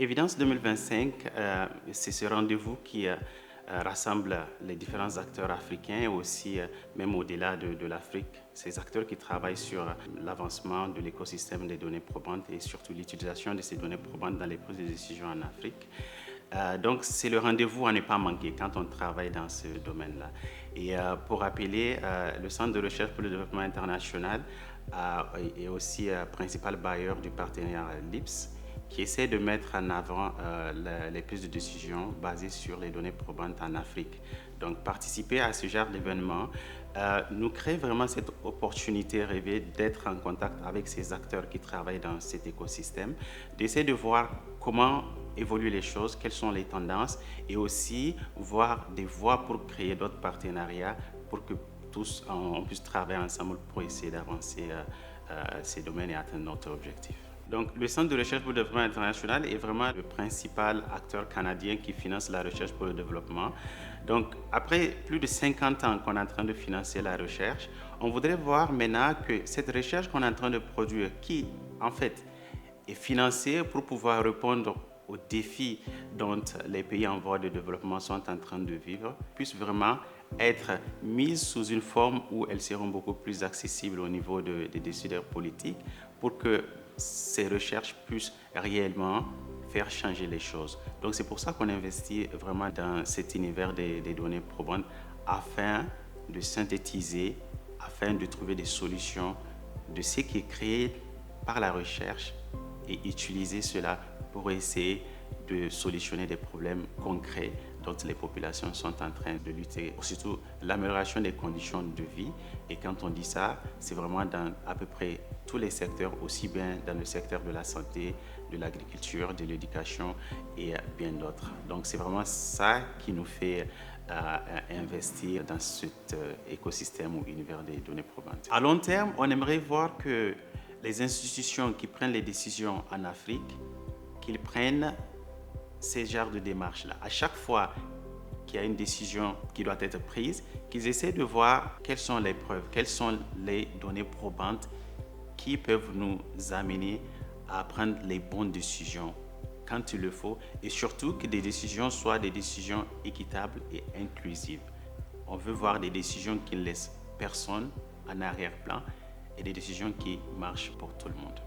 Évidence 2025, c'est ce rendez-vous qui rassemble les différents acteurs africains et aussi, même au-delà de l'Afrique, ces acteurs qui travaillent sur l'avancement de l'écosystème des données probantes et surtout l'utilisation de ces données probantes dans les prises de décision en Afrique. Donc c'est le rendez-vous à ne pas manquer quand on travaille dans ce domaine-là. Et pour rappeler, le Centre de recherche pour le développement international est aussi principal bailleur du partenariat LIPS, qui essaie de mettre en avant les prises de décision basées sur les données probantes en Afrique. Donc participer à ce genre d'événement nous crée vraiment cette opportunité rêvée d'être en contact avec ces acteurs qui travaillent dans cet écosystème, d'essayer de voir comment évoluent les choses, quelles sont les tendances et aussi voir des voies pour créer d'autres partenariats pour que tous on puisse travailler ensemble pour essayer d'avancer ces domaines et atteindre notre objectif. Donc, le Centre de recherche pour le développement international est vraiment le principal acteur canadien qui finance la recherche pour le développement. Donc, après plus de 50 ans qu'on est en train de financer la recherche, on voudrait voir maintenant que cette recherche qu'on est en train de produire, qui en fait est financée pour pouvoir répondre aux défis dont les pays en voie de développement sont en train de vivre, puisse vraiment être mise sous une forme où elles seront beaucoup plus accessibles au niveau des décideurs politiques pour que ces recherches puissent réellement faire changer les choses. Donc c'est pour ça qu'on investit vraiment dans cet univers des données probantes afin de synthétiser, afin de trouver des solutions de ce qui est créé par la recherche et utiliser cela pour essayer de solutionner des problèmes concrets dont les populations sont en train de lutter. Surtout l'amélioration des conditions de vie. Et quand on dit ça, c'est vraiment dans à peu près tous les secteurs, aussi bien dans le secteur de la santé, de l'agriculture, de l'éducation et bien d'autres. Donc c'est vraiment ça qui nous fait investir dans cet écosystème ou univers des données probantes. À long terme, on aimerait voir que les institutions qui prennent les décisions en Afrique, qu'ils prennent ces genres de démarches-là. À chaque fois qu'il y a une décision qui doit être prise, qu'ils essaient de voir quelles sont les preuves, quelles sont les données probantes qui peuvent nous amener à prendre les bonnes décisions quand il le faut et surtout que des décisions soient des décisions équitables et inclusives. On veut voir des décisions qui ne laissent personne en arrière-plan et des décisions qui marchent pour tout le monde.